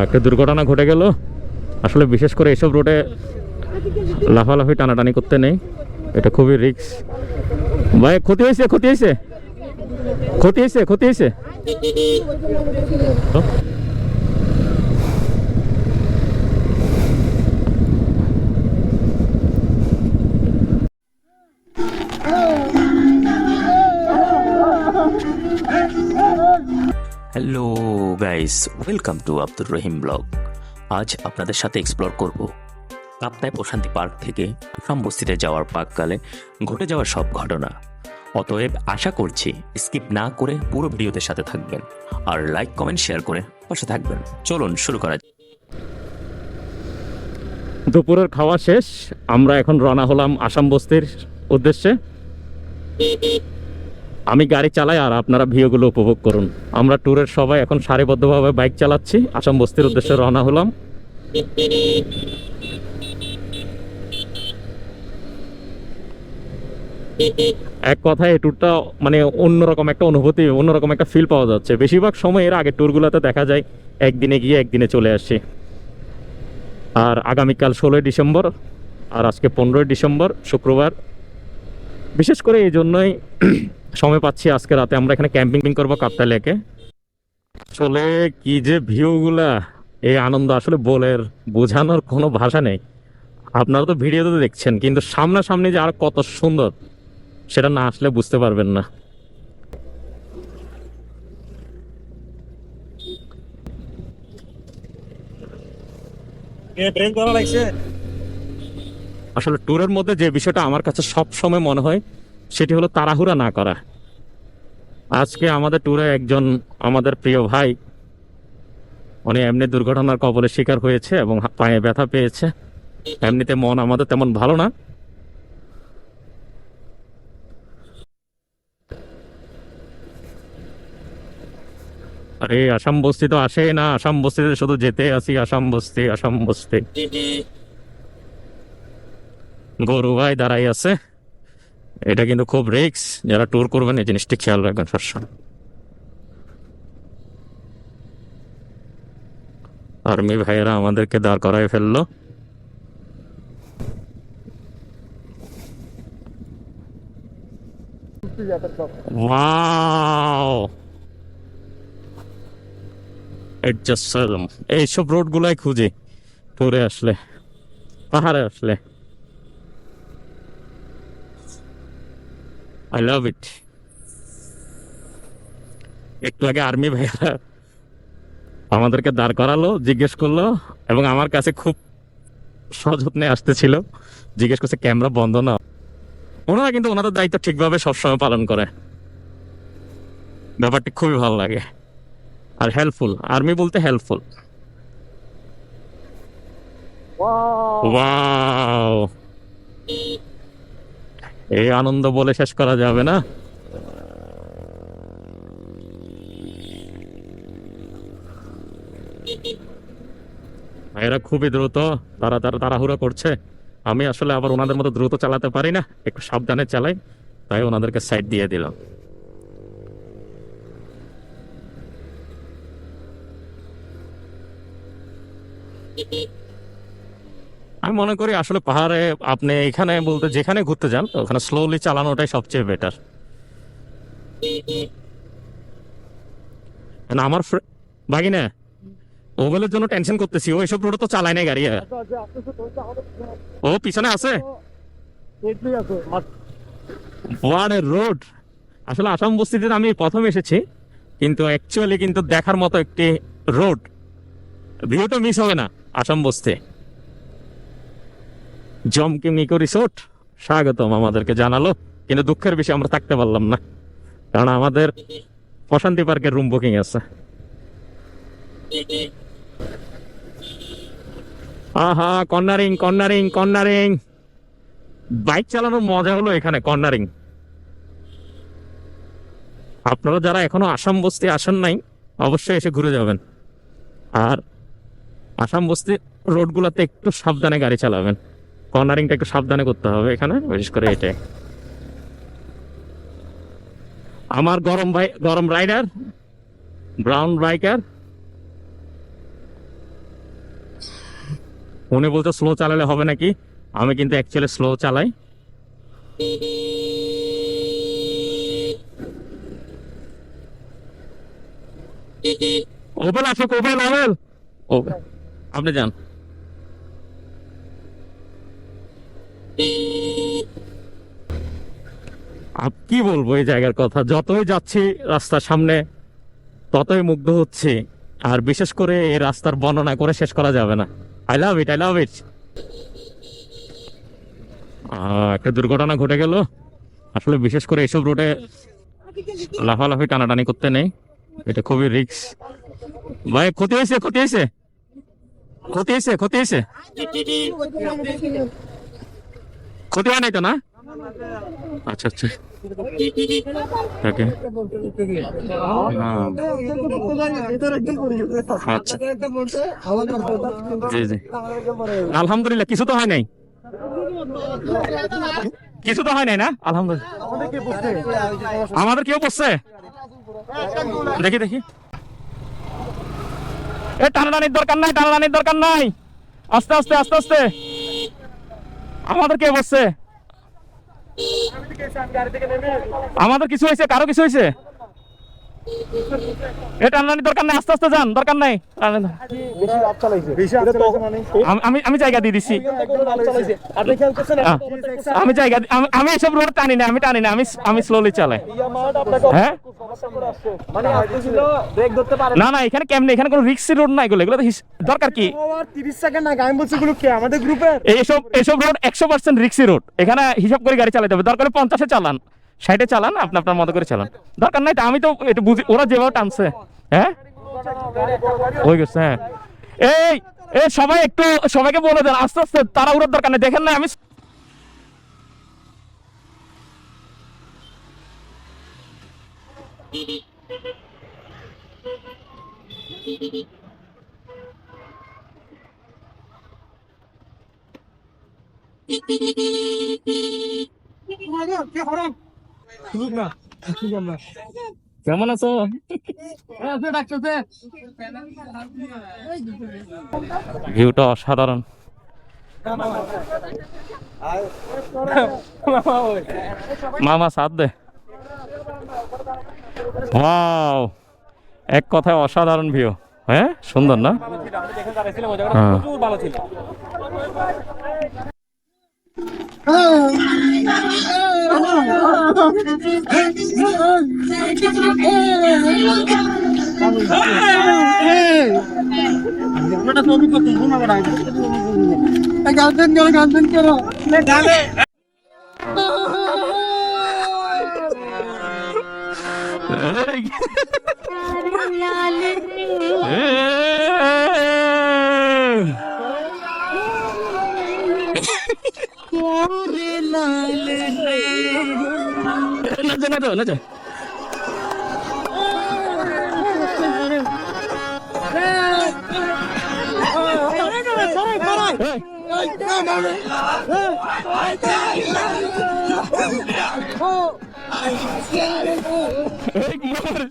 একটা দুর্ঘটনা ঘটে গেল। আসলে বিশেষ করে এসব রোডে লাফালাফি টানাটানি করতে নেই, এটা খুবই রিস্ক। ভাই ক্ষতি হয়েছে, ক্ষতি হয়েছে, ক্ষতি হয়েছে, ক্ষতি হয়েছে। Hello guys, welcome to Abdur Rahim blog. আজ আপনাদের সাথে এক্সপ্লোর করব কাপ্তাই প্রশান্তি পার্ক থেকে আসাম বস্তিতে যাওয়ার পাককালে ঘটে যাওয়া সব ঘটনা। অতএব আশা করছি স্কিপ না করে পুরো ভিডিওতে সাথে থাকবেন আর লাইক কমেন্ট শেয়ার করে পাশে থাকবেন। চলুন শুরু করা যাক। দুপুরের খাওয়া শেষ, আমরা এখন রওনা হলাম আসাম বস্তির উদ্দেশ্যে। আমি গাড়ি চালাই আর আপনারা ভিউগুলো উপভোগ করুন। আমরা ট্যুরের সবাই এখন সারিবদ্ধভাবে বাইক চালাচ্ছি, আসাম বস্তির উদ্দেশ্যে রওনা হলাম। এক কথায় এই ট্যুরটা মানে অন্যরকম একটা অনুভূতি, অন্যরকম একটা ফিল পাওয়া যাচ্ছে। বেশিরভাগ সময় এর আগে ট্যুরগুলোতে দেখা যায় একদিনে গিয়ে একদিনে চলে আসছি। আর আগামীকাল 16ই ডিসেম্বর আর আজকে 15ই ডিসেম্বর শুক্রবার। বিশেষ করে এই জন্যই সময় পাচ্ছি আজকে রাতে আমরা এখানে ক্যাম্পিং করবো কাপ্তাই লেকে। আসলে কি যে ভিউগুলা, এই আনন্দ আসলে বলে বোঝানোর কোনো ভাষা নেই। আপনারা তো ভিডিওতে দেখছেন, কিন্তু সামনাসামনি যে আর কত সুন্দর সেটা না আসলে বুঝতে পারবেন না। আসলে ট্যুরের মধ্যে যে বিষয়টা আমার কাছে সব সময় মনে হয় সেটি হলো তাড়াহুড়া না করা। আজকে আমাদের ট্যুরে একজন আমাদের প্রিয় ভাই, উনি এমনি দুর্ঘটনার কবলে শিকার হয়েছে এবং পায়ে ব্যথা পেয়েছে। এমনিতে মন আমাদের তেমন ভালো না। আরে আসাম বস্তি তো আসে না, আসাম বস্তিতে শুধু যেতে আসি, আসাম বস্তি আসাম বস্তি। গরু ভাই দাঁড়াই আছে, এটা কিন্তু খুব রিস্ক। যারা ট্যুর করবেন এই জিনিসটি খেয়াল রাখবেন সবসময়। আর্মি ভাইয়েরা আমাদেরকে দাঁড় করায় ফেললো। ওয়াও, এইসব রোড গুলাই খুঁজি ট্যুরে আসলে, পাহাড়ে আসলে। আই লাভ ইট। একটু আগে আর্মি ভাইয়েরা আমাদেরকে দাঁড় করালো, জিজ্ঞেস করলো এবং আমার কাছে খুব সযত্নে আসতেছিল, জিজ্ঞেস করছে ক্যামেরা বন্ধ না। ওনারা কিন্তু ওনাদের দায়িত্ব ঠিকভাবে সবসময় পালন করে, ব্যাপারটি খুবই ভালো লাগে। আর হেল্পফুল, আর্মি বলতে হেল্পফুল। ওয়াও, এই আনন্দ বলে শেষ করা যাবে না। এরা খুবই দ্রুত, তারা তাড়াহুড়ো করছে। আমি আসলে আবার ওনাদের মতো দ্রুত চালাতে পারি না, একটু সাবধানে চালাই, তাই ওনাদেরকে সাইড দিয়ে দিলাম। আমি মনে করি আসলে পাহাড়ে আপনি এখানে বলতে যেখানে ঘুরতে যান ওখানে স্লোলি চালানোটাই সবচেয়ে বেটার। আমার ভাগিনা ওগুলোর জন্য টেনশন করতেছি, ও এসব রোড তো চালায় না গাড়ি। ও পিছনে আছে রোড। আসলে আসাম বস্তিতে আমি প্রথম এসেছি, কিন্তু অ্যাকচুয়ালি কিন্তু দেখার মতো একটি রোড। ভিউটা মিস হবে না আসাম বস্তি। জমকি মিকো রিসোর্ট স্বাগতম আমাদেরকে জানালো, কিন্তু দুঃখের বিষয় আমরা থাকতে পারলাম না, কারণ আমাদের প্রশান্তি পার্কের রুম বুকিং আছে। আহা, কর্নারিং কর্নারিং কর্নারিং, বাইক চালানোর মজা হলো এখানে কর্নারিং। আপনারা যারা এখনো আসাম বস্তি আসেন নাই অবশ্যই এসে ঘুরে যাবেন। আর আসাম বস্তি রোডগুলোতে একটু সাবধানে গাড়ি চালাবেন, কর্নারিংটা একটু সাবধানে করতে হবে এখানে, বিশেষ করে এটাই। আমার গরম রাইডার ব্রাউন বাইকার ফোনে বলছে স্লো চালালে হবে নাকি, আমি কিন্তু অ্যাকচুয়ালি স্লো চালাই। ওপেন আসো, ওপেন ওপেন ওপেন, আপনি যান। কি বলবো এই জায়গার কথা, যতই যাচ্ছি রাস্তার সামনে ততই মুগ্ধ হচ্ছে। আর বিশেষ করে এই রাস্তার বর্ণনা করে শেষ করা যাবে না। I love it, I love it. একটা দুর্ঘটনা ঘটে গেল। আসলে বিশেষ করে এসব রোডে লাফালাফি টানাটানি করতে নেই, এটা খুবই রিস্ক। ভাই ক্ষতি হয়েছে, ক্ষতি হয়েছে, ক্ষতি হয়েছে, ক্ষতি হয়েছে, ক্ষতি হয় নাই তো না? আচ্ছা আচ্ছা, ওকে, আচ্ছা, জি জি, আলহামদুলিল্লাহ কিছু তো হয় নাই, কিছু তো হয় নাই না, আলহামদুলিল্লাহ। আমাদের কেউ পড়ছে, দেখি দেখি। এ টানাটানির দরকার নাই, টানাটানির দরকার নাই, আস্তে আস্তে আস্তে আস্তে। আমাদের কে বসছে? আমাদের কিছু হয়েছে? কারো কিছু হয়েছে? এ টানাটানির দরকার নাই, আস্তে আস্তে যান, দরকার নাই। আমি জায়গা দিয়ে দিচ্ছি, আমি জায়গা, আমি এসব রোড টানি না, আমি টানি না, আমি স্লোলি চালাই। হ্যাঁ না না, এখানে কেমনে, এখানে কোনো রিক্সি রোড নাই, এগুলো দরকার কি? 30 সেকেন্ড আগে আমি বলছি গুলো কি আমাদের গ্রুপে এইসব রোড 100% রিক্সি রোড। এখানে হিসাব করে গাড়ি চালাতে হবে, দরকার 50-এ চালান, 60-এ চালান, আপনি আপনার মতো করে চালান, দরকার নাই। তো আমি তো এটা বুঝি, ওরা যেভাবে টানছে। হ্যাঁ হয়ে গেছে। হ্যাঁ এই সবাই একটু, সবাইকে বলে দেন আস্তে আস্তে, তারা ওর দরকার নেই। দেখেন না আমি কেমন আছো? ভিউটা অসাধারণ। মামা সাথ দে। ওয়াও, এক কথায় অসাধারণ ভিউ। হ্যাঁ সুন্দর না? হ্যাঁ। না